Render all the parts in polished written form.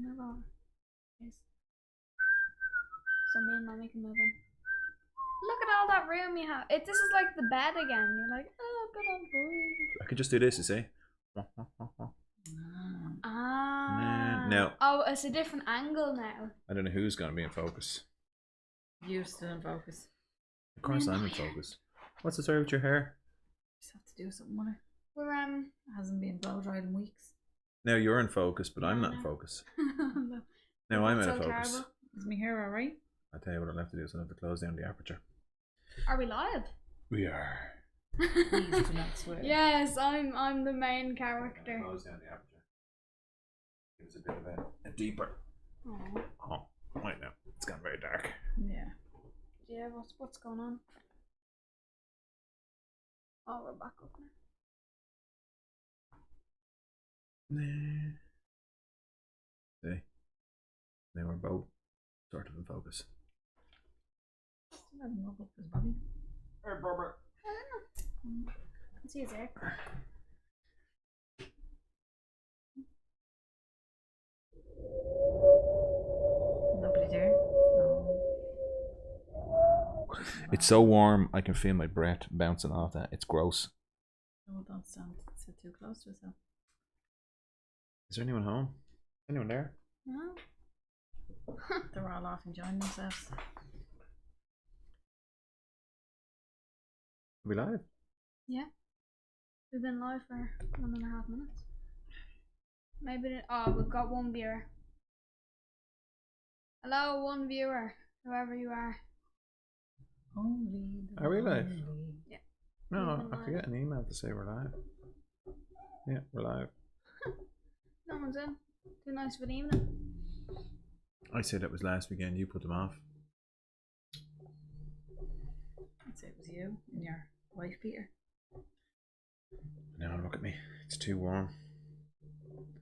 move over. Yes. So me and Mommy can move in. Look at all that room you have. This is like the bed again. You're like, oh, good old boy. I could just do this, you see. No. Oh, it's a different angle now. I don't know who's going to be in focus. You're still in focus. Of course I'm in focus. What's the story with your hair? Just have to do something with it. We're It hasn't been blow dried in weeks. Now you're in focus, but I'm not in focus. Now I'm out of focus. Terrible. Is my hair alright? I'll tell you what I'll have to do is I'll have to close down the aperture. Are we live? We are. Please do not swear. Yes, I'm the main character. Close down the aperture. Give us a bit of a deeper. Aww. Oh, right now. It's gone very dark. Yeah. Yeah, what's going on? Oh, we're back up now. See? Now we're both sort of in focus. Still haven't woke up, is Bobby? Hey, Barbara. I don't know. I can see his hair. Nobody there? No. It's so warm, I can feel my breath bouncing off that. It's gross. No, don't stand. Sit too close to yourself. Is there anyone home? Anyone there? No. They're all off enjoying themselves. Are we live? Yeah. We've been live for 1.5 minutes. Maybe. We've got one viewer. Hello, one viewer. Whoever you are. Only Are we live? Yeah. No, Even I forget an email to say we're live. Yeah, we're live. No one's in. Too nice for the evening. I said it was last weekend, you put them off. I'd say it was you and your wife, Peter. Now look at me. It's too warm.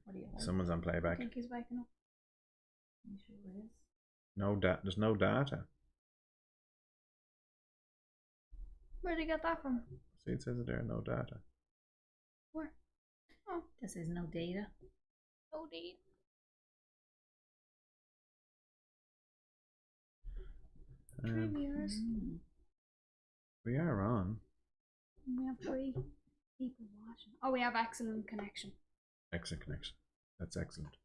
What do you want? Someone's on I playback. think he's waking up. You sure it is? There's no data. Where'd you get that from? See, it says it there, no data. Where? Oh, This is no data. oh, deed. Three viewers. We are on. We have 3 people watching. Oh, we have excellent connection. Excellent connection. That's excellent.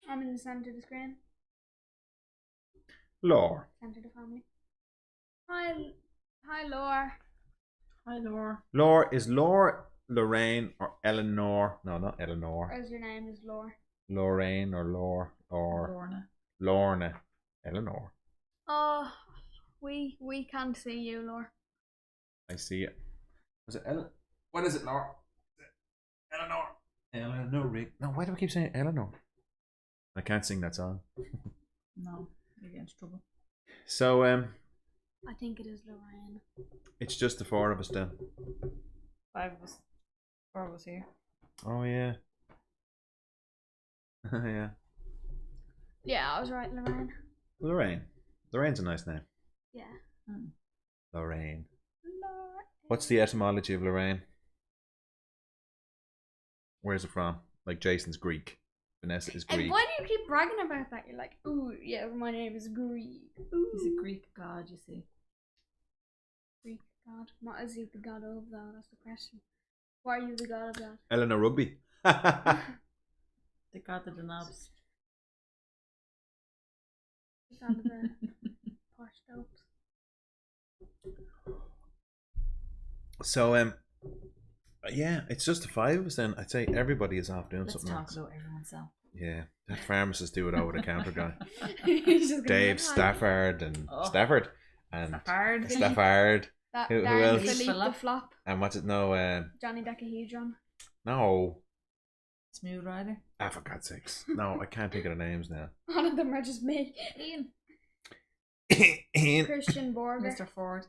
I'm in the centre of the screen. Lore. Centre of the family. Hi, Laura. Hi, Laura. Lore is Lore, Lorraine, or Eleanor. No, not Eleanor. As your name is Laura. Lorraine or Lore or Lorna. Lorna. Eleanor. Oh, we can't see you, Laura. I see it. Was it Ellen? What is it, Laura? Eleanor. Eleanor. No, why do I keep saying Eleanor? I can't sing that song. No, you're getting into trouble. So, I think it is Lorraine. it's just the 4 of us then. 5 of us. 4 of us here. Oh, yeah. Yeah. Yeah, I was right, Lorraine. Lorraine. Lorraine's a nice name. Yeah. Lorraine. Laura. What's the etymology of Lorraine? Where's it from? Like Jason's Greek. Vanessa is And Greek. why do you keep bragging about that? You're like, ooh, yeah, my name is Greek. Ooh. He's a Greek god, you see. Greek god. What is he the god of, though? That's the question. Why are you the god of that? Eleanor Rugby. The god of the knobs. The god of the posh dopes. So, yeah, it's just the 5 of us then. I'd say everybody is off doing Let's something talk else. about everyone's self. Yeah, that pharmacist do it over the counter guy. He's just gonna Dave be like, Stafford and Stafford and Stafford. Stafford. That Who Darren else? Philippe the Philip. flop. And what's it? No, Johnny Decahedron. no. Smooth rider. Ah, for God's sakes. No, I can't think of the names now. None of them are just me. Ian. Christian Borger. Mr. Ford.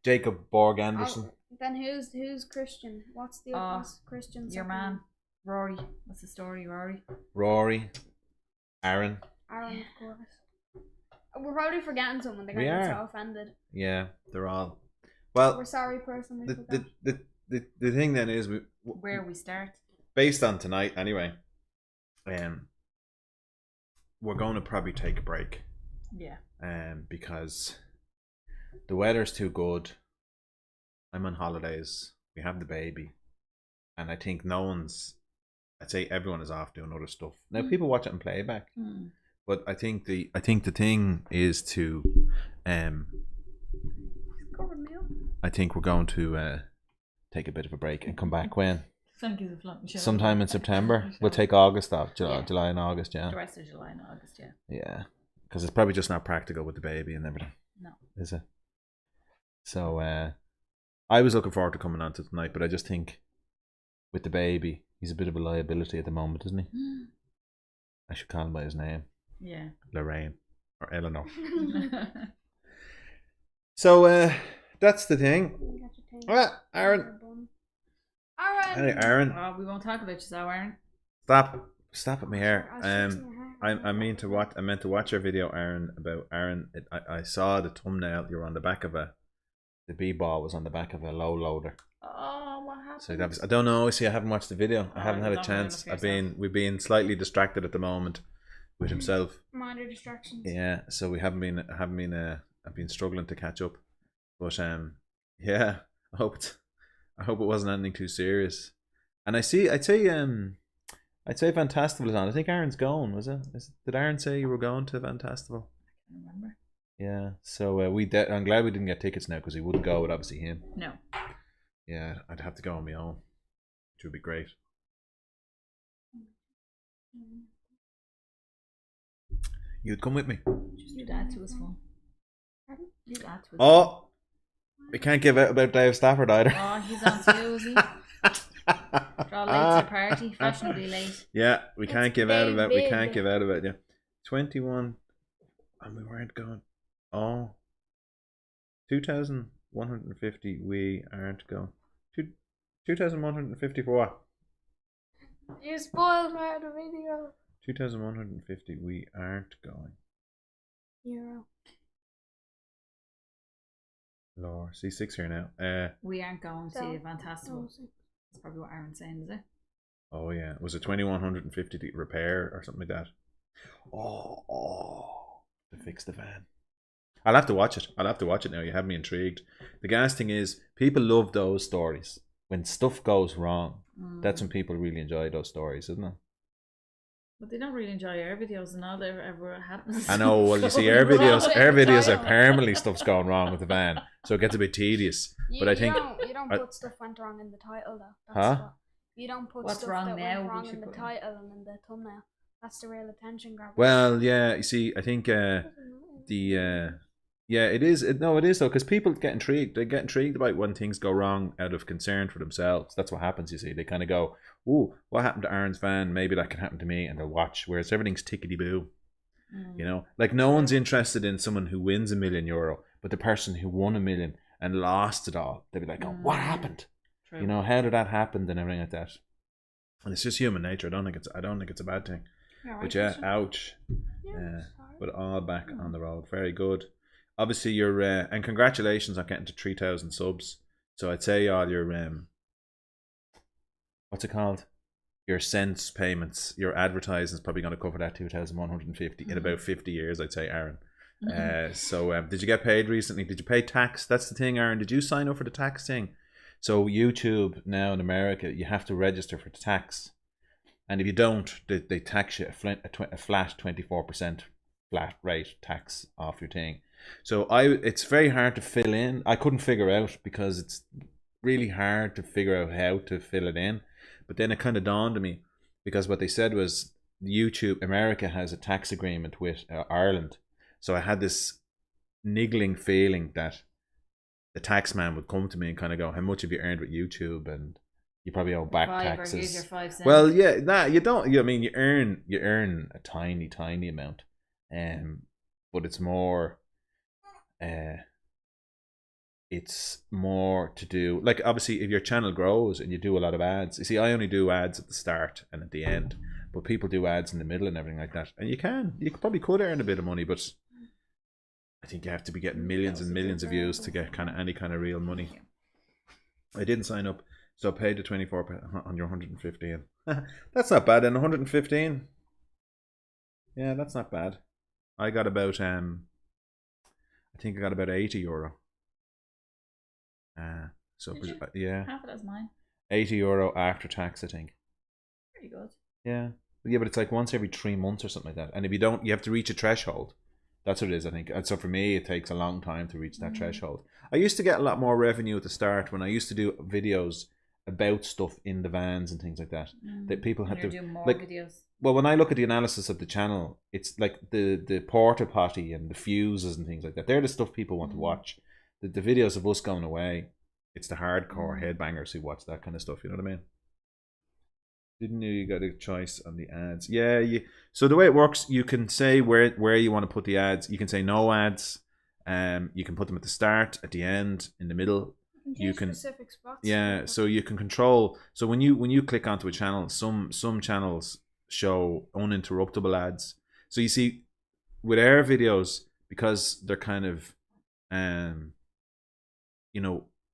Jacob Borg Anderson. Oh, then who's Christian? What's the what's Christian's Your second man. name? Rory. What's the story, Rory? Rory. Aaron. Aaron, of course. We're probably forgetting someone. They're We going to get are. so offended. Yeah, they're all. Well, We're sorry, person. the thing then is Where we start. based on tonight anyway. We're going to probably take a break. Yeah. Because the weather's too good. I'm on holidays. We have the baby, and I think I'd say everyone is off doing other stuff. Now people watch it in playback, but I think the thing is to, I think we're going to take a bit of a break and come back when. Sometime in September. We'll take August off. July and August, yeah. The rest of July and August, yeah. Yeah, because it's probably just not practical with the baby and everything. No. Is it? So I was looking forward to coming on to tonight, but I just think with the baby, he's a bit of a liability at the moment, isn't he? I should call him by his name. Yeah. Lorraine or Eleanor. So that's the thing. Aaron. Hey, Aaron. Oh, we won't talk about you, so Aaron. Stop at me here. I meant to watch your video, Aaron, about Aaron. I saw the thumbnail. You're on the back of the b-ball was on the back of a low loader. Oh, what happened? So that was, I don't know. See, I haven't watched the video. I haven't had a chance. We've been slightly distracted at the moment with himself. Minor distractions. Yeah, so we haven't been. I've been struggling to catch up, but yeah. I hope it wasn't anything too serious. And I'd say Van Tastival is on. I think Aaron's going. Was it? Did Aaron say you were going to Van Tastival? I can't remember. Yeah. So I'm glad we didn't get tickets now, because he wouldn't go with obviously him. No. Yeah, I'd have to go on my own, which would be great. You'd come with me. You'd add to his phone. You'd add to his phone. Oh, we can't give out about Dave Stafford either. Oh, he's on too, is he? Draw late to the party, fashionably late. Yeah, we can't give out about. big. We can't give out about. Yeah, 21, and we weren't going. Oh, 2,150. We aren't going. 2,150 for what? You spoiled my video. 2,150. We aren't going. Euro. Lord, C6 here now. We aren't going to So- Van Tastival. That's probably what Aaron's saying, is it? Oh yeah, was it 2,150 to repair or something like that? Oh, to fix the van. I'll have to watch it. Now. You have me intrigued. The gas thing is, people love those stories. When stuff goes wrong, that's when people really enjoy those stories, isn't it? But they don't really enjoy our videos and all that ever happens. I know. Well, you see, our videos are permanently stuff's going wrong with the van, so it gets a bit tedious. But I think you don't put stuff went wrong in the title though. Huh? You don't put What's stuff wrong that now, went wrong we in should the put in. title and in the thumbnail. That's the real attention grabber. Well, yeah. You see, I think yeah, it is. It is though, because people get intrigued. They get intrigued about when things go wrong out of concern for themselves. That's what happens. You see, they kind of go, "Ooh, what happened to Aaron's van? Maybe that can happen to me," and they'll watch. Whereas everything's tickety boo. You know, like no one's interested in someone who wins €1 million, but the person who won $1 million and lost it all, they'll be like, "Oh, what happened? True. You know, how did that happen?" and everything like that. And it's just human nature. I don't think it's a bad thing. But yeah, ouch. But all back on the road. Very good. Obviously, you're and congratulations on getting to 3,000 subs. So I'd say all your what's it called? Your cents payments, your advertising is probably going to cover that 2,150 in about 50 years. I'd say, Aaron. So did you get paid recently? Did you pay tax? That's the thing, Aaron. Did you sign up for the tax thing? So YouTube now in America, you have to register for the tax, and if you don't, they tax you a flat 24% flat rate tax off your thing. So it's very hard to fill in. I couldn't figure out, because it's really hard to figure out how to fill it in. But then it kind of dawned on me, because what they said was YouTube America has a tax agreement with Ireland. So I had this niggling feeling that the tax man would come to me and kind of go, "How much have you earned with YouTube?" And you probably owe back taxes. Here's your 5 cents. Well, yeah, you don't. I mean, you earn a tiny amount, but it's more. It's more to do, like, obviously if your channel grows and you do a lot of ads. You see, I only do ads at the start and at the end, but people do ads in the middle and everything like that. And you probably could earn a bit of money, but I think you have to be getting millions and millions of views to get kind of any kind of real money. I didn't sign up, so I paid the 24 on your 115. That's not bad. And 115, yeah, that's not bad. I got about I think I got about €80. So Did you? yeah, Half of that's mine. €80 after tax, I think. Pretty good. Yeah, but it's like once every 3 months or something like that. And if you don't, you have to reach a threshold. That's what it is, I think. And so for me, it takes a long time to reach that threshold. I used to get a lot more revenue at the start when I used to do videos about stuff in the vans and things like that. That people had to do more like. videos. Well, when I look at the analysis of the channel, it's like the porta potty and the fuses and things like that. They're the stuff people want to watch. The videos of us going away, it's the hardcore headbangers who watch that kind of stuff. You know what I mean? Didn't know you got a choice on the ads. Yeah, so the way it works, you can say where you want to put the ads. You can say no ads. You can put them at the start, at the end, in the middle. You can specific spots. Yeah, so you can control. So when you click onto a channel, some channels show uninterruptible ads. So you see, with our videos, because they're kind of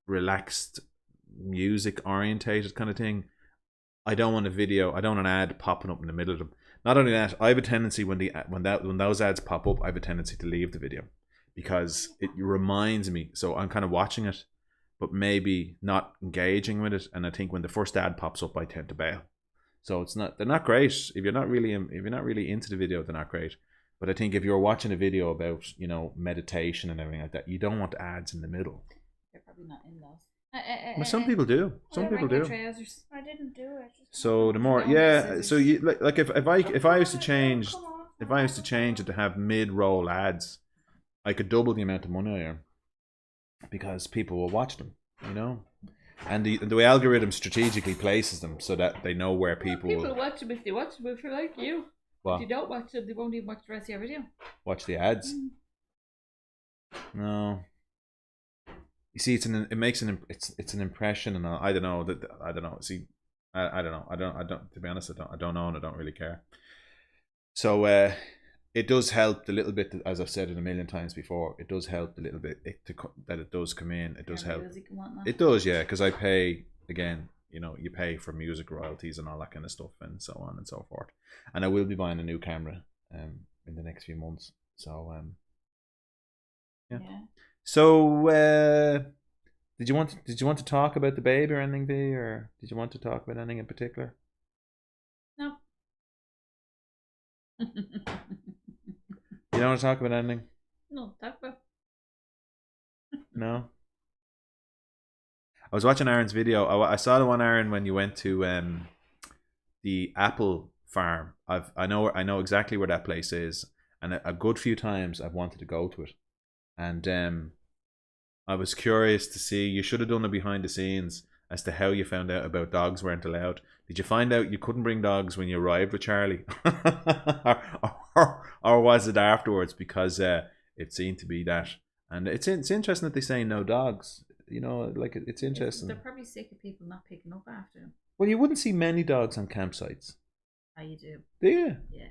relaxed, music orientated kind of thing, I don't want an ad popping up in the middle of them. Not only that, I have a tendency when those ads pop up, I have a tendency to leave the video because it reminds me. So I'm kind of watching it, but maybe not engaging with it. And I think when the first ad pops up, I tend to bail. So they're not great. If you're not really into the video, they're not great. But I think if you're watching a video about meditation and everything like that, you don't want ads in the middle. They're probably not in those. Well, some people do. Some people do. Trousers. I didn't do it. So the more, yeah. So you like if I was to change it to have mid-roll ads, I could double the amount of money I earn because people will watch them, and the algorithm strategically places them so that they know where people will watch them if they watch them. If they're like you, What? if you don't watch them, they won't even watch the rest of your video. Watch the ads. No. You see, it's an impression, and I don't know. See, I don't know. I don't. To be honest, I don't know, and I don't really care. So it does help a little bit, as I've said it a million times before. It does help a little bit that it does come in. It does help. It does, yeah, because I pay again. You pay for music royalties and all that kind of stuff, and so on and so forth. And I will be buying a new camera in the next few months. So yeah. So, did you want to talk about the baby or anything, V, or did you want to talk about anything in particular? No. You don't want to talk about anything? No, talk about. No. I was watching Aaron's video. I saw the one, Aaron, when you went to the apple farm. I know exactly where that place is, and a good few times I've wanted to go to it. And I was curious to see, you should have done a behind the scenes as to how you found out about dogs weren't allowed. Did you find out you couldn't bring dogs when you arrived with Charlie? or was it afterwards? Because it seemed to be that. And it's interesting that they say no dogs. It's interesting. They're probably sick of people not picking up after them. Well, you wouldn't see many dogs on campsites. Oh, you do? Do you? Yeah.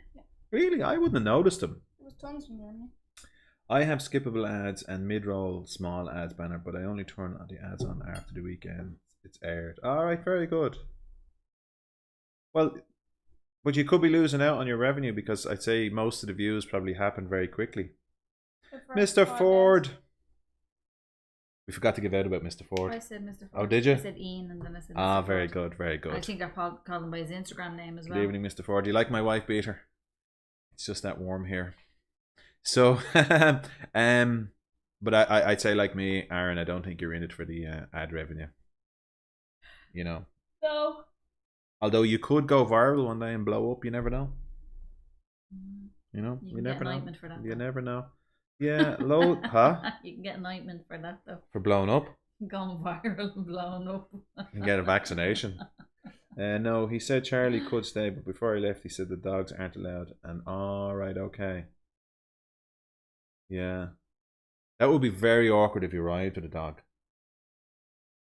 Really? I wouldn't have noticed them. There was tons in Germany. I have skippable ads and mid-roll small ads banner, but I only turn the ads on after the weekend it's aired. All right, very good. Well, but you could be losing out on your revenue because I'd say most of the views probably happen very quickly. Mr. Ford. We forgot to give out about Mr. Ford. I said Mr. Ford. Oh, did you? I said Ian and then I said Mr. Ford. Very good, very good. I think I called him by his Instagram name as well. Good evening, Mr. Ford. Do you like my wife beater? It's just that warm here. So, but I'd say, like me, Aaron, I don't think you're in it for the ad revenue. No. Although you could go viral one day and blow up, you never know. You never know. For that, you never know. Yeah, huh? You can get an ointment for that though. For blowing up? Gone viral and blown up. And get a vaccination. No, he said Charlie could stay, but before he left, he said the dogs aren't allowed. And all right, okay. Yeah, that would be very awkward if you arrived with a dog,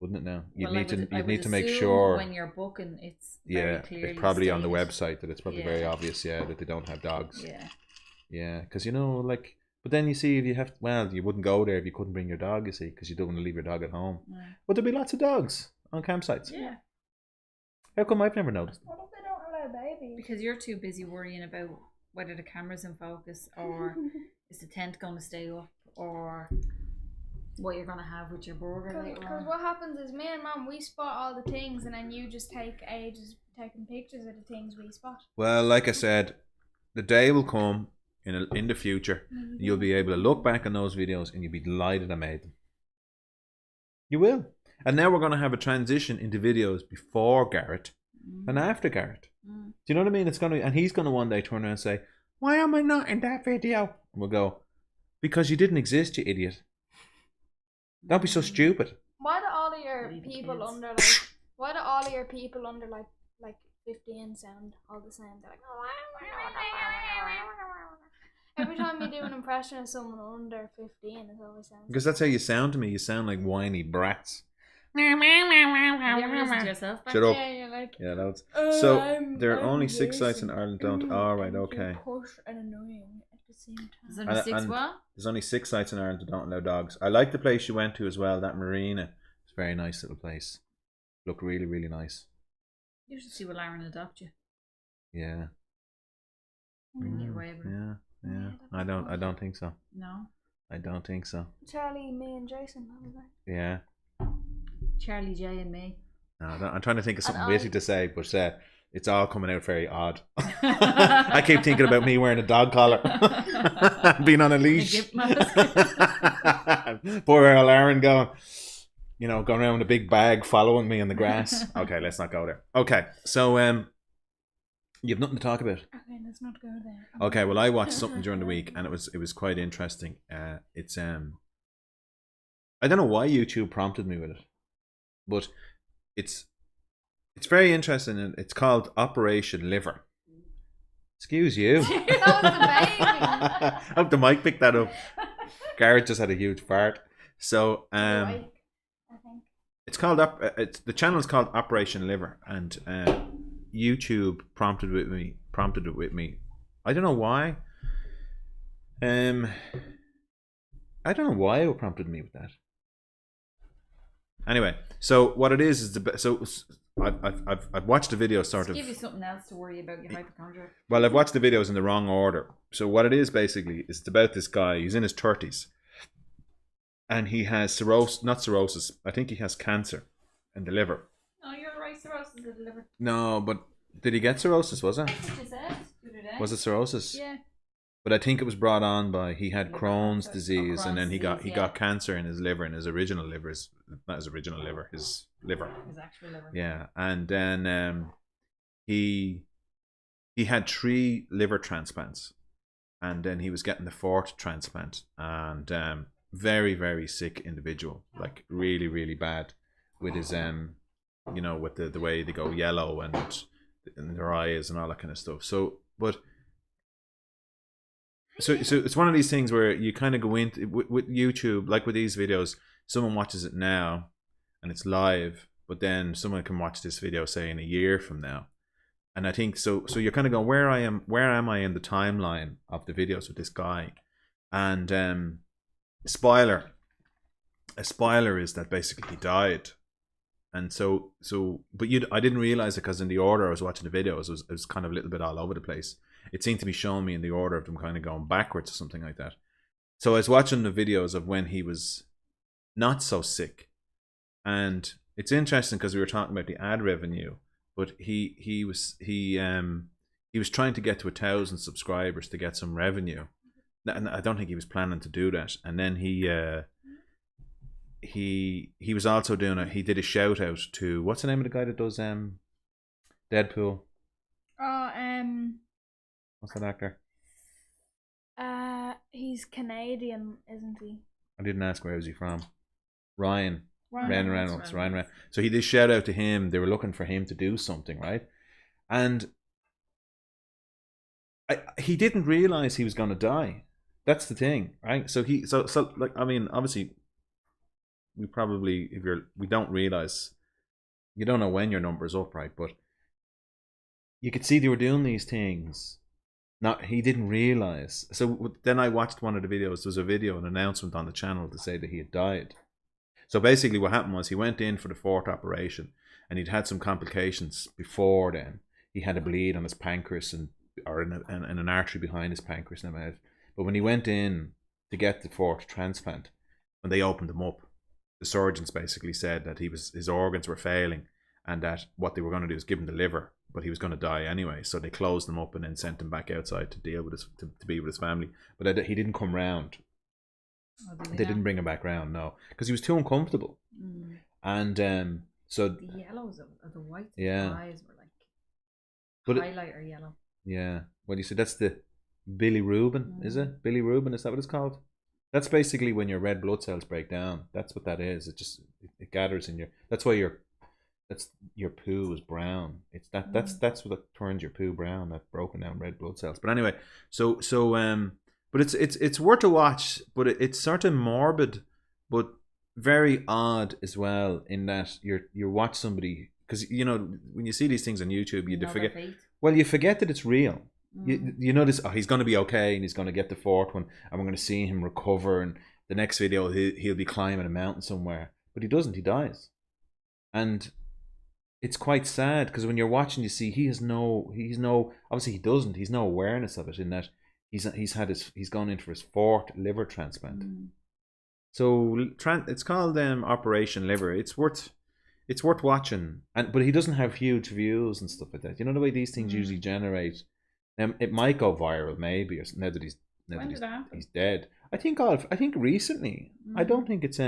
wouldn't it? Now you'd need to make sure when you're booking, it's very clearly it's probably stated on the website that it's probably very obvious, that they don't have dogs. Yeah, because like But then you see, if you have, well, you wouldn't go there if you couldn't bring your dog, you see, because you don't want to leave your dog at home. Yeah. But there'd be lots of dogs on campsites. Yeah. How come I've never noticed? What if they don't allow babies? Because you're too busy worrying about whether the camera's in focus or is the tent going to stay up or what you're going to have with your burger later Because on. what happens is me and Mum, we spot all the things and then you just take ages taking pictures of the things we spot. Well, like I said, the day will come in the future. You'll be able to look back on those videos and you'll be delighted I made them. You will. And now we're going to have a transition into videos before Garrett and after Garrett. Do you know what I mean? It's going to, and he's going to one day turn around and say, "Why am I not in that video?" And we'll go, "Because you didn't exist, you idiot. Don't be so stupid." Why do all of your Leave the people kids. under like? Why do all of your people under like 15 sound all the same? They're like. Every time you do an impression of someone under 15, it always sounds. Because that's how you sound to me. You sound like whiny brats. Have you ever listened to yourself back? Shut up. Yeah, you're like. Yeah, that's. So there are I'm only 6 sites in Jason. Ireland. Don't. All right, And you're okay. Push and annoying at the same time. There's only six And- what? There's only 6 sites in Ireland that don't allow dogs. I like the place you went to as well. That marina. It's a very nice little place. Looked really, really nice. You should see will Aaron adopt you. Yeah. Get away with it. Yeah. Yeah. Yeah, I don't think so. No. I don't think so. Charlie, me, and Jason. That was it. Yeah. Charlie J and me. No, I'm trying to think of something And witty to say, but it's all coming out very odd. I keep thinking about me wearing a dog collar, being on a leash. gift mask. Poor old Aaron going around with a big bag following me in the grass. Okay, let's not go there. Okay, so you have nothing to talk about. Okay, let's not go there. Okay, well, I watched something during the week, and it was quite interesting. It's I don't know why YouTube prompted me with it, but it's very interesting, and it's called Operation Liver. Excuse you. That was the baby. I hope the mic picked that up. Garrett just had a huge fart. So Right, I think. it's called the channel is called Operation Liver, and YouTube prompted it with me. I don't know why. I don't know why it prompted me with that. Anyway, so what it is I've watched the video sort of. Give you something else to worry about, your hypochondria. Well, I've watched the videos in the wrong order. So what it is basically is it's about this guy. He's in his 30s, and he has not cirrhosis. I think he has cancer in the liver. Oh, you're right. Cirrhosis of the liver. No, but did he get cirrhosis? Was it? That's what you said the other day. Was it cirrhosis? Yeah. But I think it was brought on by he had Liver Crohn's cancer. disease, Oh, and then Crohn's he got disease, got cancer in his liver, and his original liver is not his original liver, his liver. His actual liver. Yeah, and then he had 3 liver transplants, and then he was getting the 4th transplant, and very, very sick individual, like really, really bad with his with the way they go yellow and their eyes and all that kind of stuff. So it's one of these things where you kind of go into with YouTube, like with these videos, someone watches it now and it's live, but then someone can watch this video say in a year from now, and I think so you're kind of going, where am I in the timeline of the videos with this guy? And a spoiler is that basically he died. And but I didn't realize it, because in the order I was watching the videos, it was kind of a little bit all over the place. It seemed to be showing me in the order of them kind of going backwards or something like that. So I was watching the videos of when he was not so sick, and it's interesting because we were talking about the ad revenue, but he was trying to get to 1,000 subscribers to get some revenue, and I don't think he was planning to do that. And then he was also he did a shout out to, what's the name of the guy that does Deadpool? What's that actor? He's Canadian, isn't he? I didn't ask where was he from. Ryan Ryan Reynolds. So he did shout out to him. They were looking for him to do something, right? And he didn't realize he was going to die. That's the thing, right? So like, I mean, obviously, we probably, we don't realize, you don't know when your number's up, right? But you could see they were doing these things Not he didn't realize. So then I watched one of the videos. There was a video, an announcement on the channel to say that he had died. So basically, what happened was he went in for the fourth operation, and he'd had some complications before then. He had a bleed on his pancreas or in an artery behind his pancreas and everything. But when he went in to get the fourth transplant, when they opened him up, the surgeons basically said that his organs were failing, and that what they were going to do is give him the liver, but he was going to die anyway. So they closed him up and then sent him back outside to deal with to be with his family. But he didn't come round. They didn't bring him back round, no, because he was too uncomfortable. And so the yellows of the whites eyes were like highlighter yellow. Yeah. Well, you said that's the bilirubin, is it? Bilirubin, is that what it's called? That's basically when your red blood cells break down. That's what that is. It gathers in that's why your poo is brown. It's that's what turns your poo brown. That broken down red blood cells. But anyway, but it's worth a watch. But it's sort of morbid, but very odd as well. In that you watch somebody, because when you see these things on YouTube, you forget. Well, you forget that it's real. You notice, he's going to be okay, and he's going to get the fourth one, and we're going to see him recover. And the next video, he'll be climbing a mountain somewhere, but he doesn't. He dies, and it's quite sad because when you're watching, you see he's obviously he doesn't. He's no awareness of it, in that he's gone in for his fourth liver transplant. So it's called Operation Liver. It's worth watching, but he doesn't have huge views and stuff like that. You know the way these things usually generate. It might go viral, maybe, or now that he's dead. I think recently. I don't think it's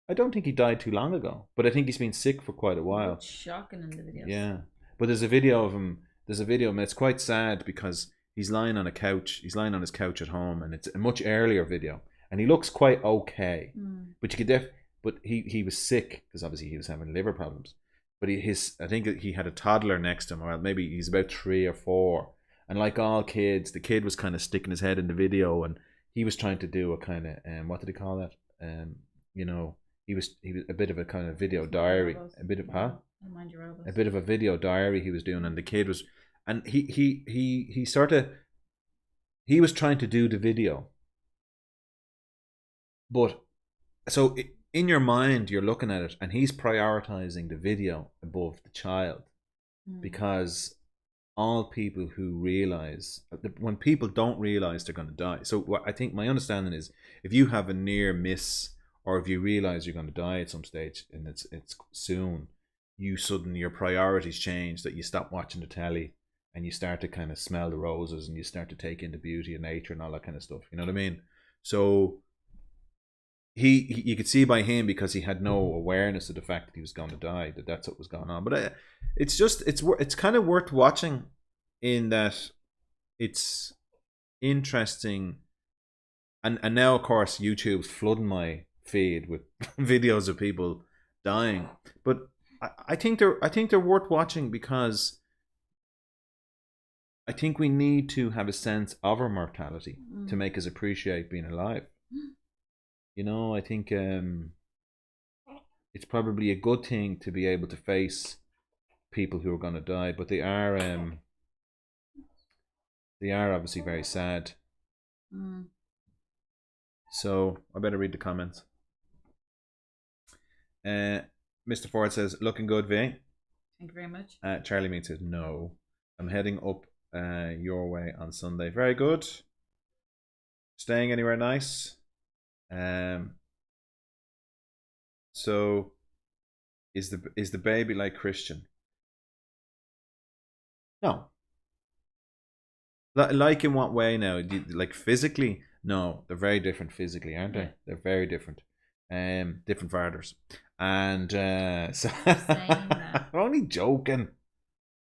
I don't think he died too long ago, but I think he's been sick for quite a while. It's shocking in the videos. Yeah, but there's a video of him. And it's quite sad because he's lying on a couch. He's lying on his couch at home, and it's a much earlier video, and he looks quite okay. But you could but he was sick because obviously he was having liver problems. But I think he had a toddler next to him, or maybe he's about 3 or 4, and like all kids, the kid was kind of sticking his head in the video, and he was trying to do a kind of what did he call that? He was a bit of a kind of video diary, a bit of a video diary he was doing, and the kid was, and he was trying to do the video, but so in your mind you're looking at it, and he's prioritizing the video above the child, because all people who realize, when people don't realize they're going to die. So what I think my understanding is, if you have a near miss, or if you realize you're going to die at some stage and it's soon, your priorities change, that you stop watching the telly and you start to kind of smell the roses, and you start to take in the beauty of nature and all that kind of stuff. You know what I mean? So you could see by him, because he had no awareness of the fact that he was going to die, that's what was going on. But it's kind of worth watching, in that it's interesting. And now, of course, YouTube's flooding my feed with videos of people dying, but I think they're worth watching, because I think we need to have a sense of our mortality to make us appreciate being alive. I think it's probably a good thing to be able to face people who are going to die, but they are obviously very sad. So I better read the comments. Mr. Ford says, looking good, V. Thank you very much. Charlie Mead says, no, I'm heading up your way on Sunday. Very good. Staying anywhere nice? So is the baby like Christian? No. Like in what way now? Like physically? No, they're very different physically, aren't they? They're very different. Different fathers. And so I'm only joking.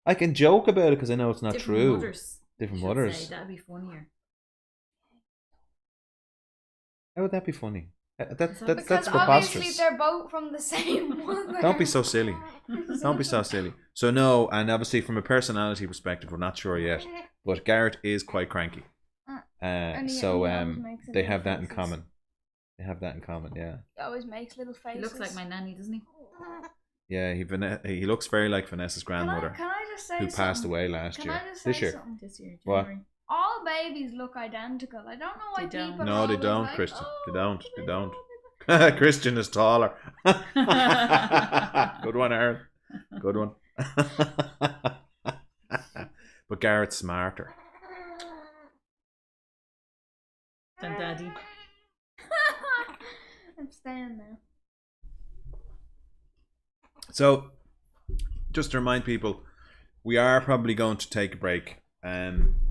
I can joke about it because I know it's not true. Different mothers. That'd be funnier. How would that be funny? That's because preposterous. obviously they're both from the same mother. Don't be so silly. Don't be so silly. So no, and obviously from a personality perspective, we're not sure yet. But Garrett is quite cranky. So they have that in common. They have that in common, yeah. He always makes little faces. He looks like my nanny, doesn't he? Yeah, he looks very like Vanessa's grandmother. Can I just say who passed something? away last Can year. I just say This year. something? This year, What? January. All babies look identical. I don't know why They don't. people. No, are they always don't, like, Christian. "Oh, They don't. They don't. all." Christian is taller. Good one, Aaron. Good one. But Garrett's smarter. Than Daddy. I'm staying now. So, just to remind people, we are probably going to take a break,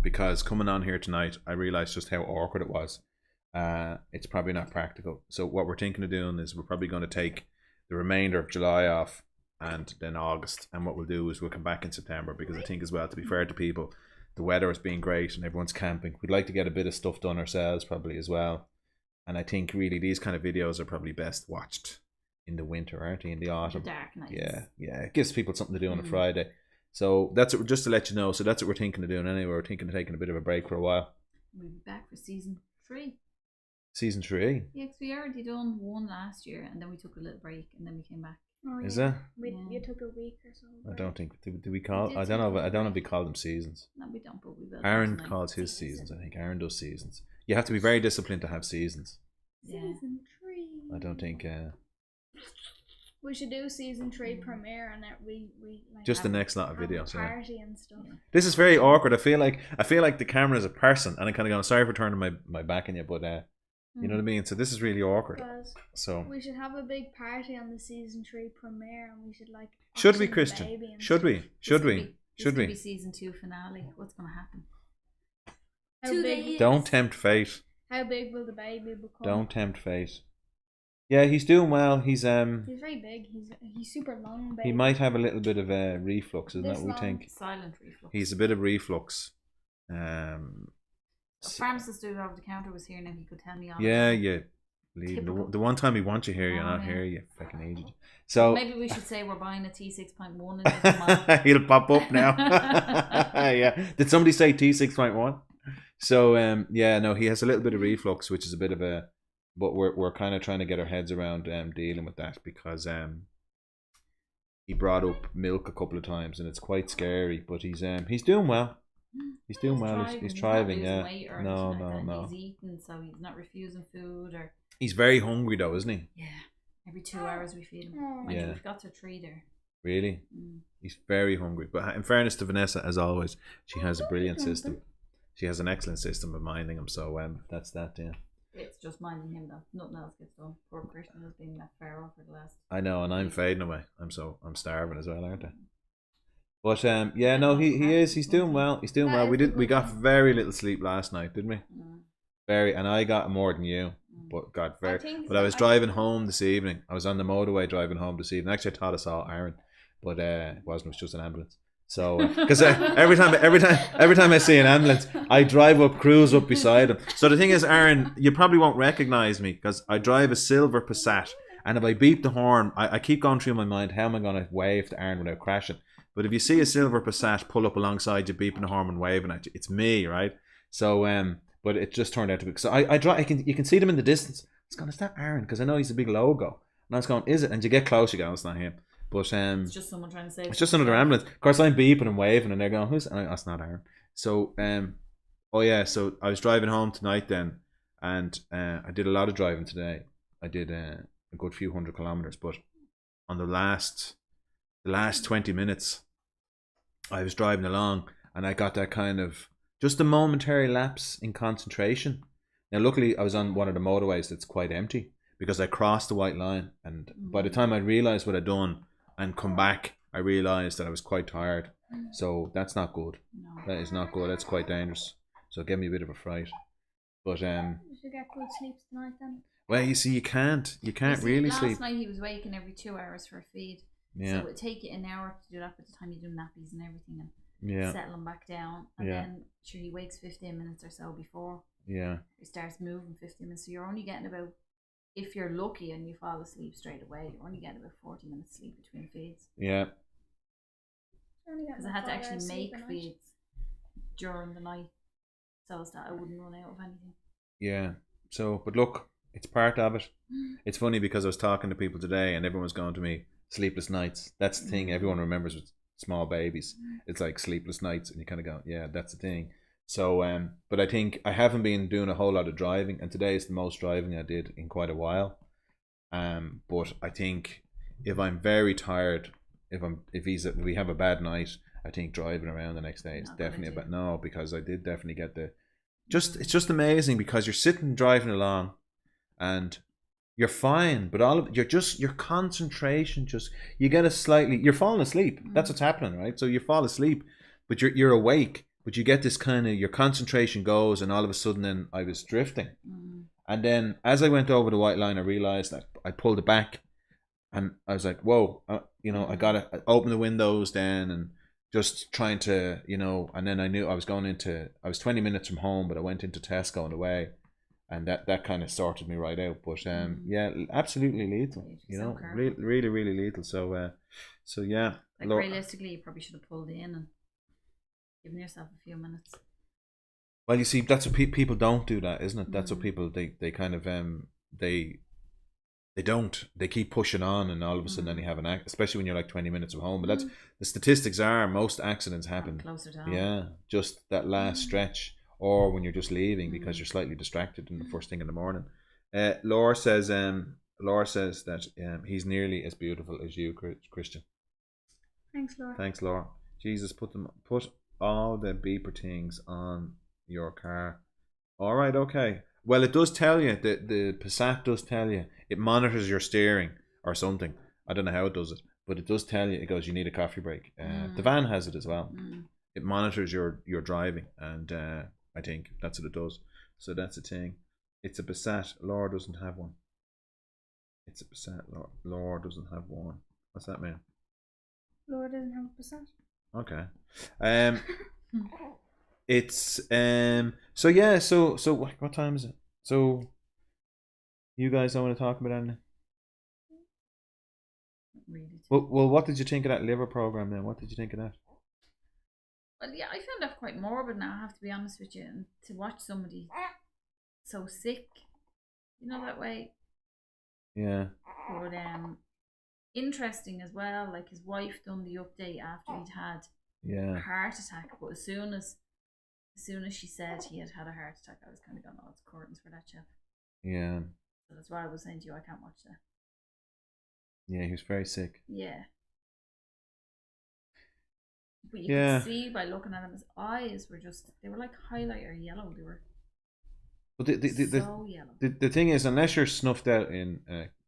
because coming on here tonight, I realised just how awkward it was. It's probably not practical. So what we're thinking of doing is we're probably going to take the remainder of July off, and then August. And what we'll do is we'll come back in September, because I think as well, to be fair to people, the weather has been great and everyone's camping. We'd like to get a bit of stuff done ourselves probably as well. And I think really these kind of videos are probably best watched in the winter, aren't they? In the The autumn. dark nights. Yeah. It gives people something to do on a Friday. So that's it, just to let you know. So that's what we're thinking of doing anyway. We're thinking of taking a bit of a break for a while. We'll be back for season 3. Season 3. Yeah, because we already done 1 last year, and then we took a little break, and then we came back. Oh, Is yeah. that? You took a week or so. I don't think. Do we call? did I don't know. take a I don't know if we break. call them seasons. No, we don't, but we will. Aaron tonight. calls his seasons. I think Aaron does seasons. You have to be very disciplined to have seasons. Yeah. Season 3. I don't think. We should do season 3 premiere, and that we like Just the have- next lot of have a videos. Yeah. party and stuff. This is very awkward. I feel like the camera is a person, and I'm kind of going. Sorry for turning my back on you, but you know what I mean. So this is really awkward. Because So we should have a big party on the season 3 premiere, and we should like. should we, auction the Christian? baby and Should stuff. we? Should we? This Should could be we? season 2 finale. What's going to happen? How 2 big? days. Don't tempt fate. How big will the baby become? Don't tempt fate. Yeah, he's doing well. He's He's very big. He's super long. Baby. he might have a little bit of reflux, isn't that This what we long. think? Silent reflux. He's a bit of reflux. A pharmacist who over the counter was here, and he could tell me all. Yeah, about it. yeah. Leave. Typical. The one time we want you here, you're Oh, not yeah. here. You fucking idiot. So Maybe we should say we're buying a T6.1 and then come on. he'll pop up now. Yeah. Did somebody say T6.1? So yeah, no, he has a little bit of reflux, which is a bit of a. But we're kind of trying to get our heads around dealing with that, because he brought up milk a couple of times and it's quite scary. But he's doing well. He's doing well. He's thriving. Yeah. No. He's eating, so he's not refusing food or. He's very hungry though, isn't he? Yeah. Every 2 hours we feed him. Oh. Mind you, Yeah. we've got to 3 there. Really. Mm. He's very hungry. But in fairness to Vanessa, as always, she has a brilliant system. She has an excellent system of minding him. So that's that. Yeah. It's just minding him though. Nothing else gets done. Poor Christian has been that feral for the last. I know, and I'm fading away. I'm starving as well, aren't I? But yeah, no, he is. He's doing well. He's doing well. We got very little sleep last night, didn't we? Very, and I got more than you. But got very. But I was driving home this evening. I was on the motorway driving home this evening. Actually, I thought I saw Aaron, but it wasn't. It was just an ambulance. So, because every time I see an ambulance, I drive up, cruise up beside him. So the thing is, Aaron, you probably won't recognize me because I drive a silver Passat, and if I beep the horn, I keep going through my mind, how am I going to wave to Aaron without crashing? But if you see a silver Passat pull up alongside you, beeping the horn and waving at you, it's me, right? So, but it just turned out to be. So I drive. You can see them in the distance. I was going, is that Aaron? Because I know he's a big logo. And I was going, is it? And you get close, you go, it's not him. But It's just someone trying to say. it's just another ambulance. Of course, I'm beeping and waving, and they're going, "Who's?" And that's not Aaron. So, oh yeah. So I was driving home tonight then, and I did a lot of driving today. I did a good few 100 kilometers, but on the last 20 minutes, I was driving along, and I got that kind of just a momentary lapse in concentration. Now, luckily, I was on one of the motorways that's quite empty because I crossed the white line, and by the time I realised what I'd done and come back, I realised that I was quite tired. So that's not good. No. That is not good. That's quite dangerous. So it gave me a bit of a fright. But You should get good sleep tonight then. well, you see, you can't You see, really last sleep. night he was waking every 2 hours for a feed. So Yeah, it would take you an hour to do that by the time you do nappies and everything and yeah, settle him back down. And Yeah. then sure he wakes 15 minutes or so before yeah, he starts moving 15 minutes. So you're only getting about, if you're lucky and you fall asleep straight away, you're only getting about 40 minutes sleep between feeds. yeah. Because I had to actually make feeds during the night so as that I wouldn't run out of anything. Yeah. So, but look, it's part of it. It's funny because I was talking to people today and everyone was going to me, sleepless nights. That's the thing everyone remembers with small babies, it's like sleepless nights, and you kind of go, yeah, that's the thing. So but I think I haven't been doing a whole lot of driving, and today is the most driving I did in quite a while. But I think if I'm very tired, if we have a bad night, I think driving around the next day is definitely about no, because I did definitely get it's just amazing, because you're sitting driving along and you're fine, but your concentration you get you're falling asleep. That's what's happening, right? So you fall asleep, but you're awake, but you get this kind of, your concentration goes, and all of a sudden then I was drifting. And then as I went over the white line, I realized that I pulled it back, and I was like, whoa, I gotta open the windows then, and just trying to, and then I knew I was 20 minutes from home, but I went into Tesco on the way, and that kind of sorted me right out. But yeah, absolutely lethal, really, really lethal. So yeah. Like, realistically, you probably should have pulled in and given yourself a few minutes. Well, you see, that's what people don't do, that, isn't it? That's what people, they kind of they keep pushing on, and all of a sudden then you have an accident, especially when you're like 20 minutes from home. But that's, the statistics are, most accidents happen closer to home. Yeah, just that last stretch, or when you're just leaving because you're slightly distracted in the first thing in the morning. Laura says that he's nearly as beautiful as you, Christian. Thanks, Laura. Jesus, put all the beeper things on your car. All right, okay. Well, it does tell you, the Passat does tell you, it monitors your steering or something. I don't know how it does it, but it does tell you. It goes, you need a coffee break. The van has it as well. It monitors your driving, and I think that's what it does. So that's the thing. It's a Passat. Laura doesn't have one. It's a Passat. Laura doesn't have one. What's that mean? Laura doesn't have a Passat. Okay. It's so yeah, so what time is it? So you guys don't want to talk about anything? Really? Well, what did you think of that liver program then? What did you think of that? Well, yeah, I found that quite morbid now, I have to be honest with you. And to watch somebody so sick, that way. Yeah. But interesting as well, like his wife done the update after he'd had a heart attack, but as soon as she said he had a heart attack, I was kind of going, oh, it's curtains for that chap. Yeah. So that's why I was saying to you, I can't watch that. Yeah, he was very sick. Yeah. But you could see by looking at him, his eyes were they were like highlighter yellow. They were but so yellow. The thing is, unless you're snuffed out in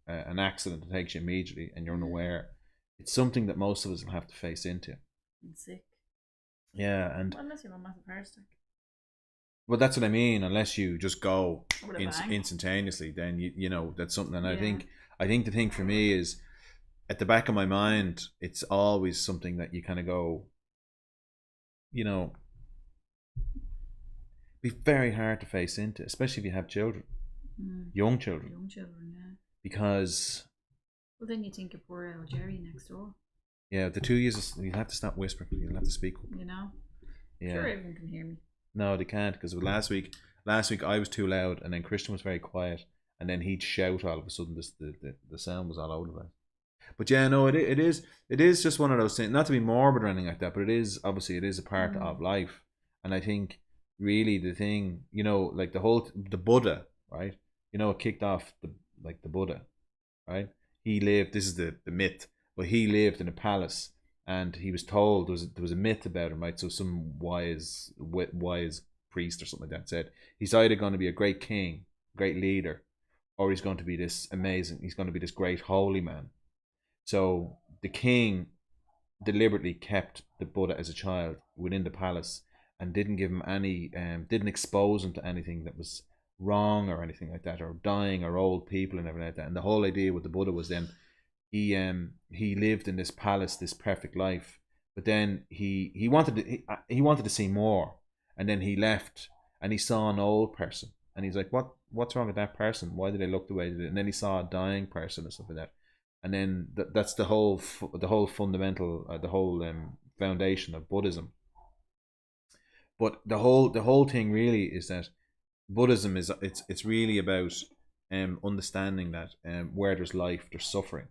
an accident that takes you immediately and you're unaware, it's something that most of us will have to face into. And sick. Yeah, and unless you have a massive heart attack. Well, that's what I mean. Unless you just go instantaneously, then that's something. And I think the thing for me is, at the back of my mind, it's always something that you kind of go, be very hard to face into, especially if you have children, young children. Young children, yeah. Because. Well, then you think of poor old Jerry next door. Yeah, the two years, you have to stop whispering. You'll have to speak up. Yeah. Sure, everyone can hear me. No, they can't, because last week I was too loud, and then Christian was very quiet, and then he'd shout all of a sudden. The sound was all over the place. But yeah, no, it is just one of those things. Not to be morbid or anything like that, but it is a part of life. And I think really the thing, like the Buddha, right? It kicked off the Buddha, right? He lived. This is the myth. But he lived in a palace, and he was told there was a myth about him, right? So some wise priest or something like that said he's either going to be a great king, great leader, or he's going to be this great holy man. So the king deliberately kept the Buddha as a child within the palace and didn't give him didn't expose him to anything that was wrong or anything like that, or dying or old people and everything like that. And the whole idea with the Buddha was then, he lived in this palace, this perfect life, but then he wanted to see more, and then he left and he saw an old person, and he's like, what's wrong with that person? Why did they look the way they did? And then he saw a dying person and stuff like that, and then that's the whole fundamental, the whole foundation of Buddhism. But the whole thing really is that Buddhism it's really about understanding that where there's life, there's suffering.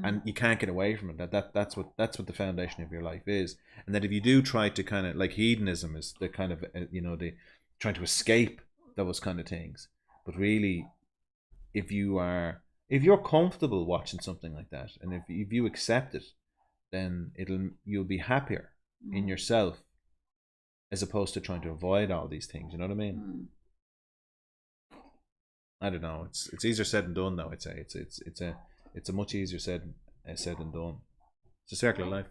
and you can't get away from it. That's what the foundation of your life is, and that if you do try to kind of like hedonism is the kind of the trying to escape those kind of things, but really, if you're comfortable watching something like that, and if you accept it, then you'll be happier in yourself, as opposed to trying to avoid all these things. You know what I mean? I don't know. It's easier said than done, though. I'd say it's a much easier said than done. It's a circle of life.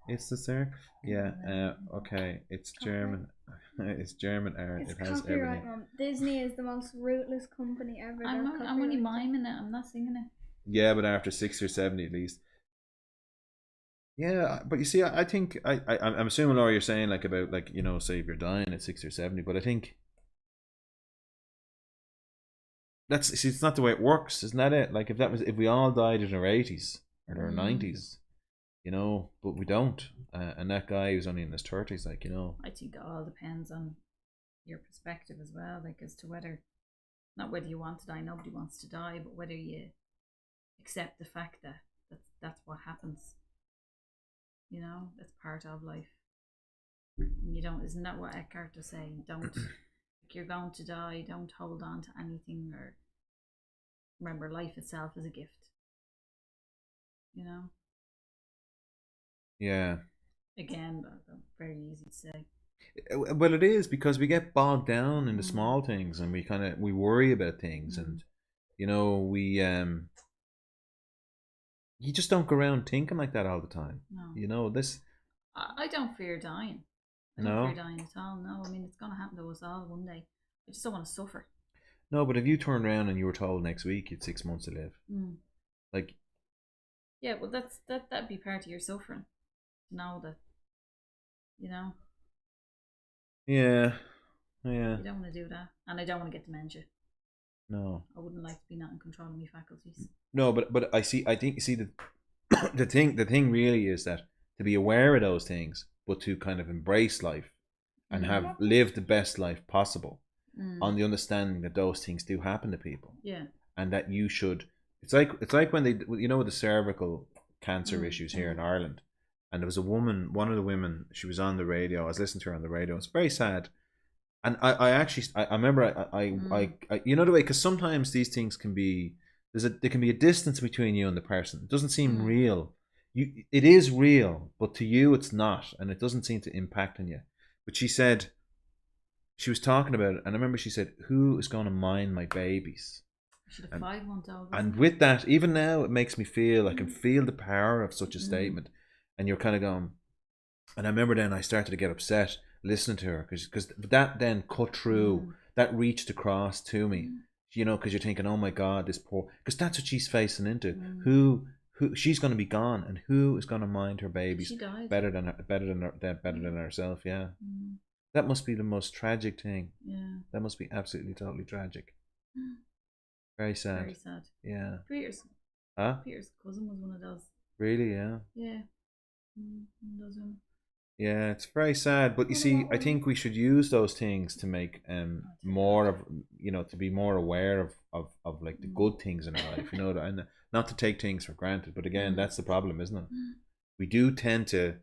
It's the circle. Yeah. Okay. It's German. It's German art. It's it has copyright, everything. Mum. Disney is the most ruthless company ever. I'm only miming it. I'm not singing it. Yeah, but after 60 or 70 at least. Yeah, but you see, I think I'm assuming, Laura, you're saying like about like say if you're dying at 60 or 70, but I think it's not the way it works, isn't that it? Like if we all died in our 80s or our 90s, but we don't, and that guy who's only in his 30s, like I think it all depends on your perspective as well, like as to not whether you want to die, nobody wants to die, but whether you accept the fact that that's what happens. That's part of life. Isn't that what Eckhart is saying? Don't, if you're going to die, don't hold on to anything, or remember life itself is a gift. Yeah. Again, very easy to say. Well, it is, because we get bogged down in the small things, and we worry about things, and you just don't go around thinking like that all the time. No. I don't fear dying. I don't fear dying at all. No, I mean, it's going to happen to us all one day. I just don't want to suffer. No, but if you turned around and you were told next week you had 6 months to live, like, yeah, well, that'd be part of your suffering. To know that, Yeah. You don't want to do that, and I don't want to get dementia. No. I wouldn't like to be not in control of my faculties. No, but I think the thing really is that to be aware of those things, but to kind of embrace life and have lived the best life possible on the understanding that those things do happen to people. Yeah. And that you should. It's like when they with the cervical cancer issues here in Ireland, and there was a woman, one of the women, she was on the radio. I was listening to her on the radio. It's very sad. And I remember I the way, because sometimes these things can be, there can be a distance between you and the person. It doesn't seem real. It is real, but to you it's not, and it doesn't seem to impact on you. But she said, she was talking about it, and I remember she said, "Who is going to mind my babies?" She had a 5-month-old. And with that, even now, it makes me feel, I can feel the power of such a statement, and you're kind of going. And I remember then I started to get upset listening to her, because that then cut through, that reached across to me, because you're thinking, oh my God, this poor, because that's what she's facing into. Who she's going to be gone, and who is going to mind her babies better than herself? Yeah. That must be the most tragic thing. Yeah. That must be absolutely totally tragic. Very sad. Very sad. Yeah. Peter's cousin was one of those. Really? Yeah. Yeah. One of those women. Yeah, it's very sad, but you see, I think we should use those things to make more of, to be more aware of like the good things in our life, and not to take things for granted. But again, that's the problem, isn't it? We do tend to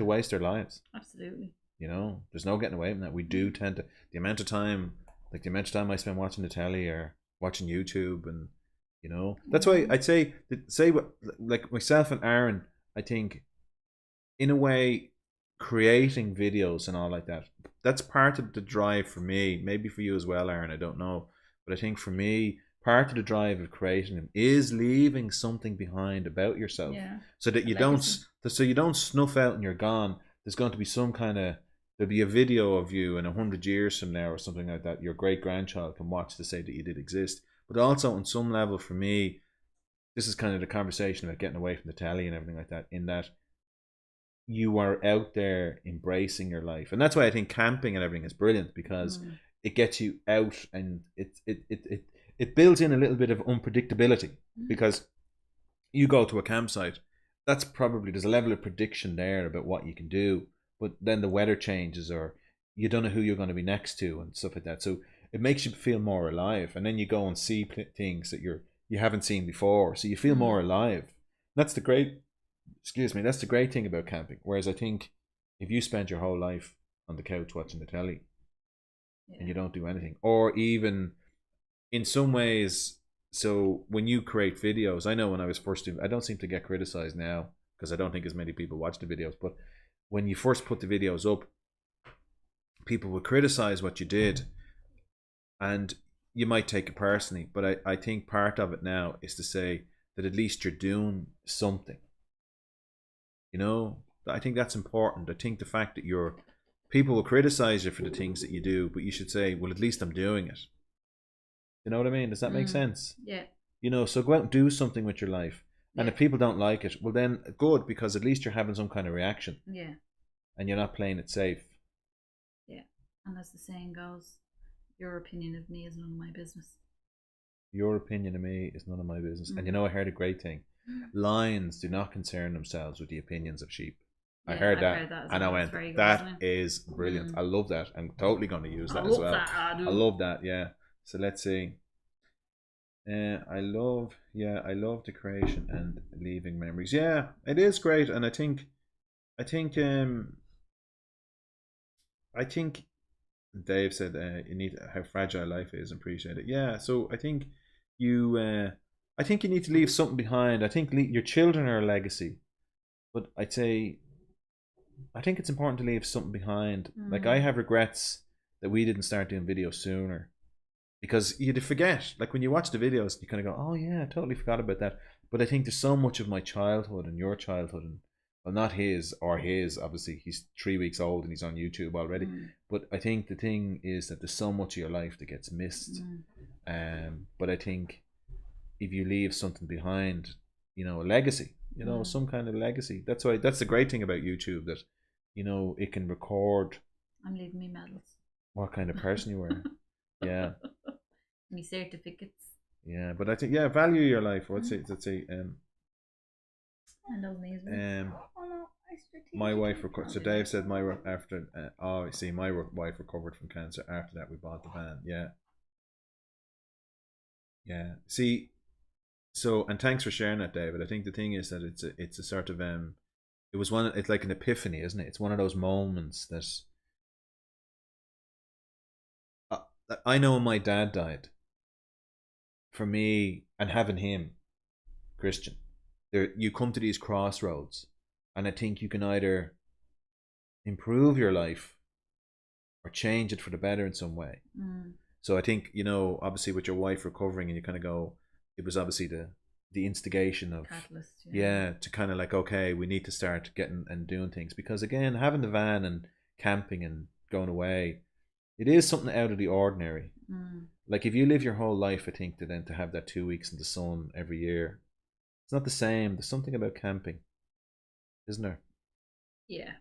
waste our lives. Absolutely. There's no getting away from that. We do tend to, the amount of time I spend watching the telly or watching YouTube, and that's why I'd say what, like myself and Aaron, I think, in a way, creating videos and all like that, that's part of the drive for me. Maybe for you as well, Aaron, I don't know. But I think for me, part of the drive of creating them is leaving something behind about yourself. Yeah. So that you don't snuff out and you're gone. There's going to be there'll be a video of you in 100 years from now or something like that, your great-grandchild can watch to say that you did exist. But also on some level, for me, this is kind of the conversation about getting away from the telly and everything like that, in that you are out there embracing your life. And that's why I think camping and everything is brilliant, because it gets you out, and it builds in a little bit of unpredictability, because you go to a campsite, there's a level of prediction there about what you can do, but then the weather changes, or you don't know who you're going to be next to and stuff like that. So it makes you feel more alive, and then you go and see things that you haven't seen before, so you feel more alive. That's the great thing about camping. Whereas I think if you spend your whole life on the couch watching the telly and you don't do anything, or even in some ways, so when you create videos, I know when I was first doing, I don't seem to get criticized now because I don't think as many people watch the videos, but when you first put the videos up, people would criticize what you did and you might take it personally, but I think part of it now is to say that at least you're doing something. You know, I think that's important. I think the fact that people will criticize you for the things that you do, but you should say, well, at least I'm doing it. You know what I mean? Does that make sense? Yeah. You know, so go out and do something with your life. And if people don't like it, well then good, because at least you're having some kind of reaction. Yeah. And you're not playing it safe. Yeah. And as the saying goes, your opinion of me is none of my business. Your opinion of me is none of my business. And you know, I heard a great thing. Lions do not concern themselves with the opinions of sheep. I heard that and I went, that is brilliant. I love that. I'm totally going to use that as well. I love that, yeah. So let's see. I love the creation and leaving memories. Yeah, it is great, and I think Dave said you need how fragile life is and appreciate it. Yeah, so I think you need to leave something behind. I think your children are a legacy, but I think it's important to leave something behind. Like I have regrets that we didn't start doing videos sooner. Because you'd forget, like when you watch the videos, you kind of go, oh yeah, I totally forgot about that. But I think there's so much of my childhood and your childhood, and well, not his, obviously, he's 3 weeks old and he's on YouTube already. But I think the thing is that there's so much of your life that gets missed. But I think if you leave something behind, you know, a legacy, you know, some kind of legacy. That's the great thing about YouTube, that, you know, it can record. I'm leaving me medals. What kind of person you were. Yeah. Me certificates. Yeah, but I think value your life. Let's say and those knees. My wife recovered. So Dave said my wife recovered from cancer. After that, we bought the van. Yeah. See, so, and thanks for sharing that, David. I think the thing is that it's a sort of it's like an epiphany, isn't it? It's one of those moments that I know when my dad died, for me, and having him, Christian, you come to these crossroads, and I think you can either improve your life or change it for the better in some way. So I think, you know, obviously with your wife recovering, and you kind of go, it was obviously the instigation of catalyst, to kind of like, okay, we need to start getting and doing things, because again, having the van and camping and going away, it is something out of the ordinary. Like if you live your whole life, I think, to have that 2 weeks in the sun every year, it's not the same. There's something about camping, isn't there? Yeah.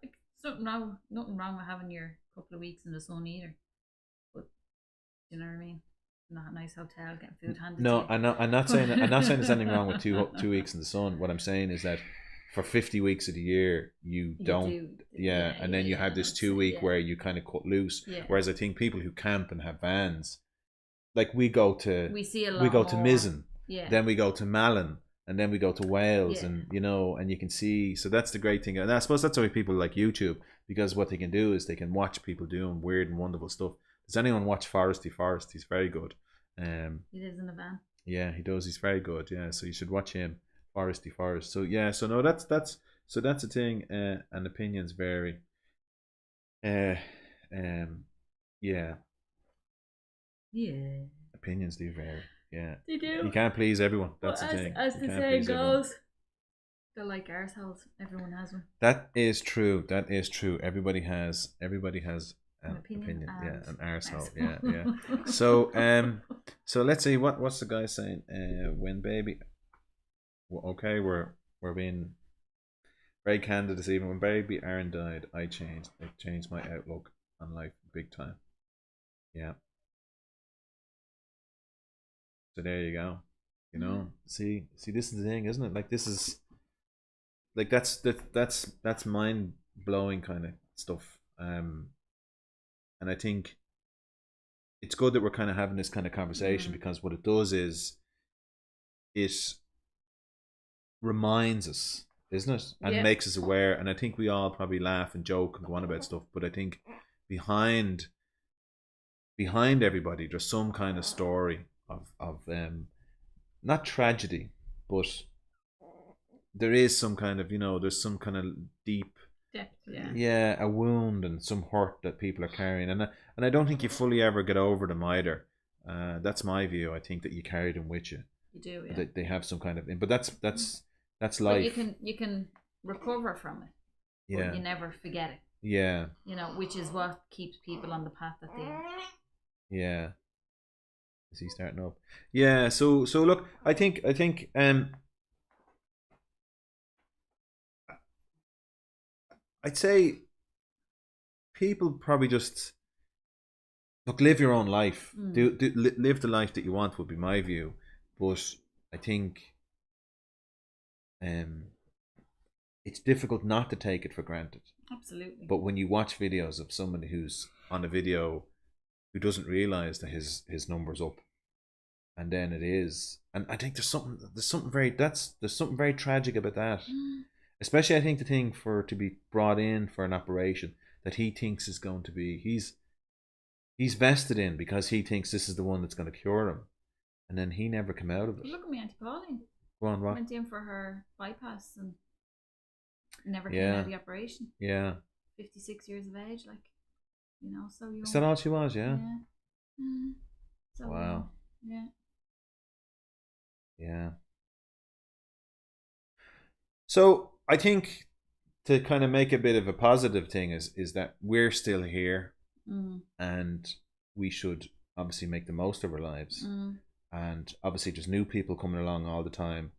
Like nothing wrong with having your couple of weeks in the sun either. But you know what I mean? Not a nice hotel, getting food handed. No, I'm not saying there's anything wrong with 2 weeks in the sun. What I'm saying is that for 50 weeks of the year, you don't, and then you have this 2 week where you kind of cut loose. Whereas I think people who camp and have vans, like we go to Mizzen, then we go to Malin, and then we go to Wales, and you know, and you can see. So that's the great thing, and I suppose that's why people like YouTube, because what they can do is they can watch people doing weird and wonderful stuff. Does anyone watch Foresty? He's very good. He lives in a van. Yeah, he does. He's very good. Yeah, so you should watch him. Foresty. So yeah, so no, that's a thing, and opinions vary. Yeah. Opinions do vary. Yeah, they do. You can't please everyone. That's the thing. As the saying goes, they're like arseholes. Everyone has one. That is true. Everybody has an opinion. Yeah, an arsehole. Yeah. So let's see what's the guy saying. When baby. Okay, we're being very candid this evening. When baby Aaron died, It changed my outlook on life big time. Yeah. So there you go. You know, see, this is the thing, isn't it? Like this is, like that's mind blowing kind of stuff. And I think it's good that we're kind of having this kind of conversation, because what it does is it reminds us, isn't it? And Yeah. makes us aware. And I think we all probably laugh and joke and go on about stuff, but I think behind everybody there's some kind of story of not tragedy, but there is some kind of, there's some kind of deep Depth, yeah. a wound and some hurt that people are carrying, and I don't think you fully ever get over them either. That's my view. I think that you carry them with you. You do, yeah. They have some kind of, but that's life. But you can recover from it. Yeah. But you never forget it. Yeah. Which is what keeps people on the path that they are. Yeah. Is he starting up? Yeah. So look, I think I'd say people probably just live your own life. Live the life that you want would be my view. But I think it's difficult not to take it for granted. Absolutely. But when you watch videos of somebody who's on a video who doesn't realize that his number's up, and then it is, and I think there's something very tragic about that. Especially, I think the thing to be brought in for an operation that he thinks is going to be, he's vested in because he thinks this is the one that's going to cure him, and then he never come out of it. Look at me, Auntie Pauline. Go on, what? Went in for her bypass and never came out of the operation. Yeah. 56 years of age, so young. Is that all she was? Yeah. So, wow. Yeah. Yeah. So I think to kind of make a bit of a positive thing is that we're still here, and we should obviously make the most of our lives. And obviously there's new people coming along all the time,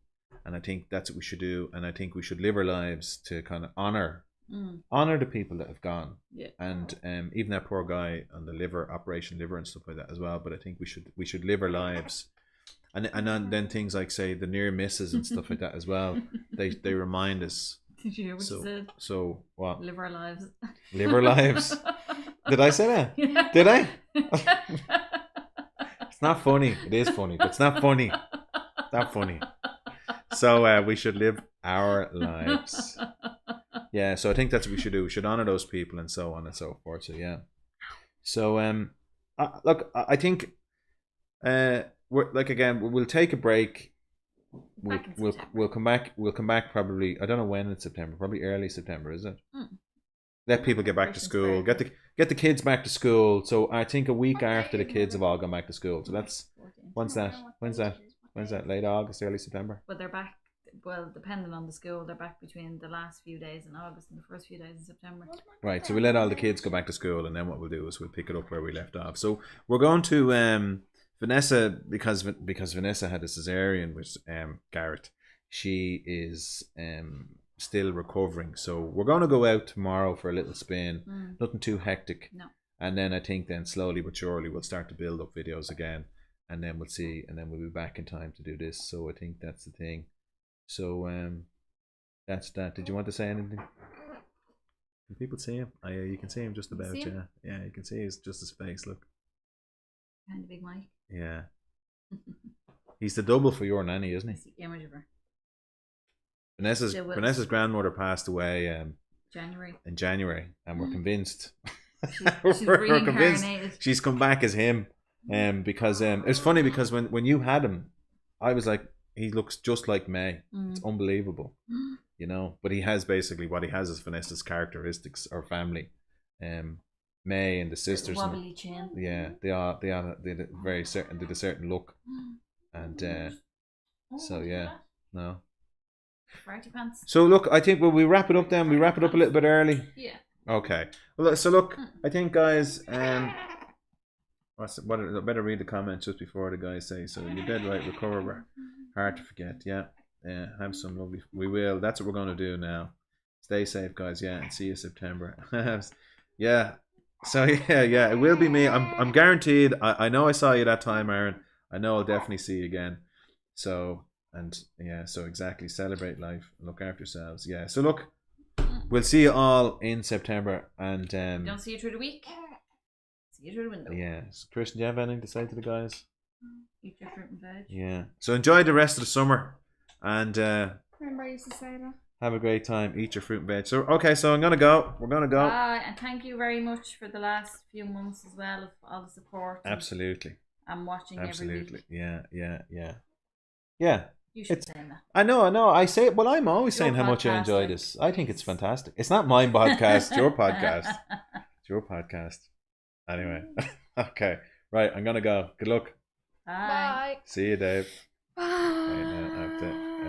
and I think that's what we should do. And I think we should live our lives to kind of honor the people that have gone. Yeah. And even that poor guy on the operation liver and stuff like that as well. But I think we should live our lives. And then things like, say, the near misses and stuff like that as well. They remind us. Did you hear what you said? So what? Live our lives. Live our lives. Did I say that? Yeah. Did I? It's not funny. It is funny, but it's not funny. It's not funny. So we should live our lives. Yeah. So I think that's what we should do. We should honor those people and so on and so forth. So yeah. So look, I think we'll take a break. We'll come back. We'll come back probably. I don't know when in September. Probably early September, is it? Let people get back to school. Get the kids back to school. So I think a week after the kids have all gone back to school. So that's when's that? When's that? Late August, early September. But they're back. Well, depending on the school, they're back between the last few days in August and the first few days in September. Right. So we let all the kids go back to school, and then what we'll do is we'll pick it up where we left off. So we're going to Vanessa, because Vanessa had a cesarean with Garrett. She is still recovering, so we're going to go out tomorrow for a little spin. Nothing too hectic. No. And then I think then slowly but surely we'll start to build up videos again, and then we'll see, and then we'll be back in time to do this. So I think that's the thing. So that's that. Did you want to say anything? Can people see him? Oh, yeah, you can see him just about. Yeah, you can see just his face. Look. Kind of big mic. Yeah. He's the double for your nanny, isn't he? I see the image of her. Vanessa's grandmother passed away in January, and we're convinced. We're convinced she's come back as him. Because it's funny because when you had him, I was like, he looks just like May. It's unbelievable, But he has basically what he has is Vanessa's characteristics or family. May and the sisters, wobbly chin. Yeah, they did a certain look, and so yeah, no. Party pants. So look, I think we wrap it up then. We wrap it up a little bit early. Yeah. Okay. Well, so look, I think guys, better read the comments just before the guys say. So you're dead right. Recover, hard to forget. Yeah. Have some lovely. We will. That's what we're going to do now. Stay safe, guys. Yeah, and see you September. Yeah. So yeah, it will be me. I'm guaranteed. I know I saw you that time, Aaron. I know I'll definitely see you again. So so exactly. Celebrate life. Look after yourselves. Yeah. So look, we'll see you all in September, and don't see you through the week. See you through the window. Yeah. So Christian, do you have anything to say to the guys? Eat your fruit and veg. Yeah. So enjoy the rest of the summer, and Remember I used to say that. have a great time. Eat your fruit and veg. So okay, so I'm gonna go. We're gonna go. And thank you very much for the last few months as well, of all the support. Absolutely. And watching every week. Yeah. You should say that. I know. I say it. Well, I'm always saying how much I enjoy podcast, this. I think it's fantastic. It's not my podcast. It's your podcast. It's your podcast. Anyway. Okay. Right. I'm gonna go. Good luck. Bye. Bye. See you, Dave. Bye. Right now, I have to